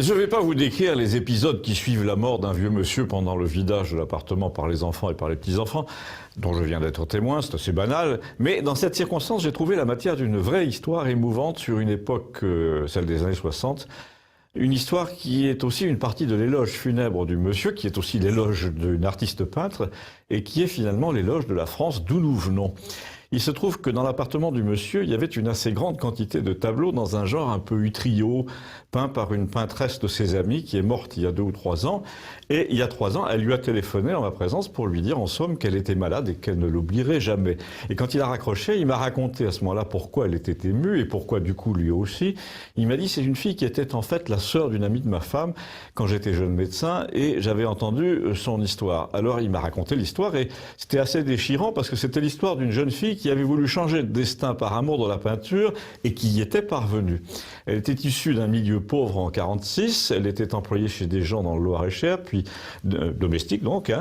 Je ne vais pas vous décrire les épisodes qui suivent la mort d'un vieux monsieur pendant le vidage de l'appartement par les enfants et par les petits-enfants, dont je viens d'être témoin, c'est assez banal. Mais dans cette circonstance, j'ai trouvé la matière d'une vraie histoire émouvante sur une époque, celle des années 60. Une histoire qui est aussi une partie de l'éloge funèbre du monsieur, qui est aussi l'éloge d'une artiste peintre, et qui est finalement l'éloge de la France d'où nous venons. Il se trouve que dans l'appartement du monsieur, il y avait une assez grande quantité de tableaux dans un genre un peu utrio, peint par une peintresse de ses amis qui est morte il y a 2 ou 3 ans. Et il y a 3 ans, elle lui a téléphoné en ma présence pour lui dire en somme qu'elle était malade et qu'elle ne l'oublierait jamais. Et quand il a raccroché, il m'a raconté à ce moment-là pourquoi elle était émue et pourquoi du coup lui aussi. Il m'a dit c'est une fille qui était en fait la sœur d'une amie de ma femme quand j'étais jeune médecin et j'avais entendu son histoire. Alors il m'a raconté l'histoire et c'était assez déchirant parce que c'était l'histoire d'une jeune fille qui avait voulu changer de destin par amour de la peinture et qui y était parvenue. Elle était issue d'un milieu pauvre en 46, elle était employée chez des gens dans le Loir-et-Cher, puis domestique donc.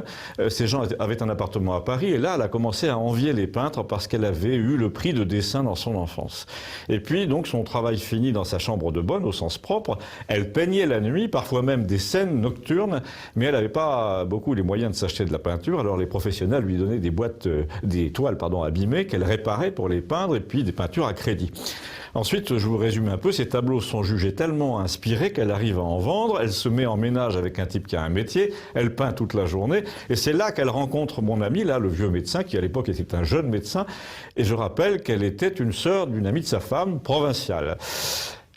Ces gens avaient un appartement à Paris et là elle a commencé à envier les peintres parce qu'elle avait eu le prix de dessin dans son enfance. Et puis donc son travail fini dans sa chambre de bonne au sens propre, elle peignait la nuit, parfois même des scènes nocturnes, mais elle n'avait pas beaucoup les moyens de s'acheter de la peinture, alors les professionnels lui donnaient des toiles abîmées qu'elle réparait pour les peindre et puis des peintures à crédit. Ensuite, je vous résume un peu, ces tableaux sont jugés tellement inspirés qu'elle arrive à en vendre, elle se met en ménage avec un type qui a un métier, elle peint toute la journée, et c'est là qu'elle rencontre mon ami, là, le vieux médecin, qui à l'époque était un jeune médecin, et je rappelle qu'elle était une sœur d'une amie de sa femme, provinciale.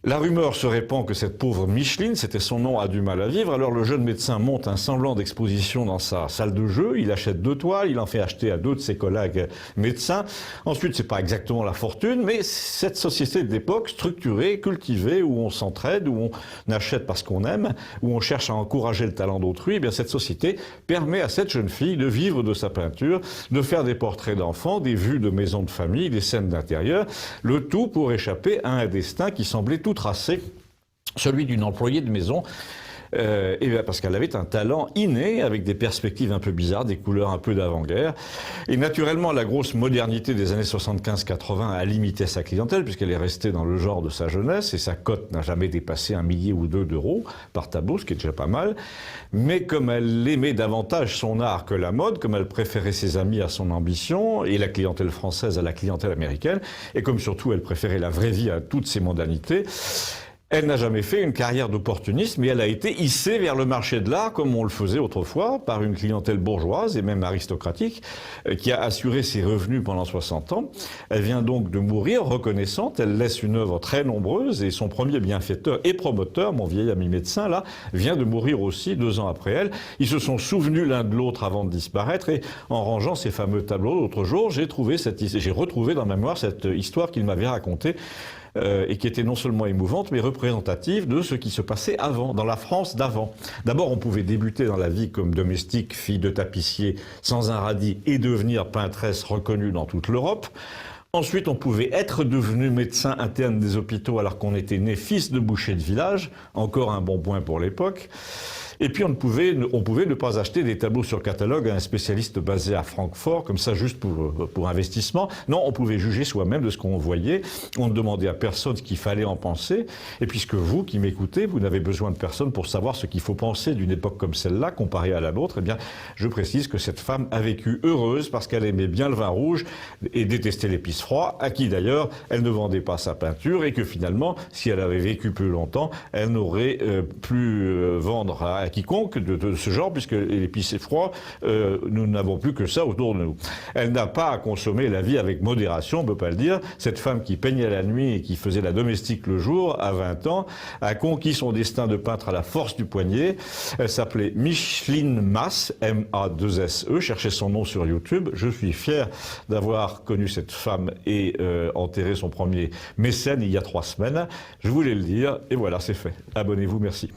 La rumeur se répand que cette pauvre Micheline, c'était son nom, a du mal à vivre. Alors le jeune médecin monte un semblant d'exposition dans sa salle de jeu. Il achète 2 toiles, il en fait acheter à 2 de ses collègues médecins. Ensuite, c'est pas exactement la fortune, mais cette société d'époque structurée, cultivée, où on s'entraide, où on achète parce qu'on aime, où on cherche à encourager le talent d'autrui, eh bien cette société permet à cette jeune fille de vivre de sa peinture, de faire des portraits d'enfants, des vues de maisons de famille, des scènes d'intérieur, le tout pour échapper à un destin qui semblait tout tracé, celui d'une employée de maison, et parce qu'elle avait un talent inné avec des perspectives un peu bizarres, des couleurs un peu d'avant-guerre. Et naturellement, la grosse modernité des années 75-80 a limité sa clientèle puisqu'elle est restée dans le genre de sa jeunesse et sa cote n'a jamais dépassé 1 millier ou 2 d'euros par tableau, ce qui est déjà pas mal. Mais comme elle aimait davantage son art que la mode, comme elle préférait ses amis à son ambition et la clientèle française à la clientèle américaine, et comme surtout elle préférait la vraie vie à toutes ses mondanités, elle n'a jamais fait une carrière d'opportuniste, mais elle a été hissée vers le marché de l'art, comme on le faisait autrefois, par une clientèle bourgeoise et même aristocratique, qui a assuré ses revenus pendant 60 ans. Elle vient donc de mourir reconnaissante, elle laisse une œuvre très nombreuse, et son premier bienfaiteur et promoteur, mon vieil ami médecin, là, vient de mourir aussi 2 ans après elle. Ils se sont souvenus l'un de l'autre avant de disparaître, et en rangeant ces fameux tableaux l'autre jour, j'ai retrouvé dans ma mémoire cette histoire qu'il m'avait racontée, et qui était non seulement émouvante, mais représentative de ce qui se passait avant, dans la France d'avant. D'abord, on pouvait débuter dans la vie comme domestique, fille de tapissier, sans un radis, et devenir peintresse reconnue dans toute l'Europe. Ensuite, on pouvait être devenu médecin interne des hôpitaux alors qu'on était né fils de boucher de village, encore un bon point pour l'époque. Et puis on pouvait ne pas acheter des tableaux sur catalogue à un spécialiste basé à Francfort, comme ça juste pour investissement. Non, on pouvait juger soi-même de ce qu'on voyait. On ne demandait à personne ce qu'il fallait en penser. Et puisque vous, qui m'écoutez, vous n'avez besoin de personne pour savoir ce qu'il faut penser d'une époque comme celle-là, comparée à la nôtre, eh bien, je précise que cette femme a vécu heureuse parce qu'elle aimait bien le vin rouge et détestait l'épice froid, à qui d'ailleurs elle ne vendait pas sa peinture et que finalement, si elle avait vécu plus longtemps, elle n'aurait pu vendre à quiconque de ce genre, puisque l'épice est froid, nous n'avons plus que ça autour de nous. Elle n'a pas à consommer la vie avec modération, on ne peut pas le dire. Cette femme qui peignait la nuit et qui faisait la domestique le jour, à 20 ans, a conquis son destin de peintre à la force du poignet. Elle s'appelait Micheline Masse, M-A-2-S-E, cherchez son nom sur YouTube. Je suis fier d'avoir connu cette femme et enterré son premier mécène il y a 3 semaines. Je voulais le dire, et voilà, c'est fait. Abonnez-vous, merci.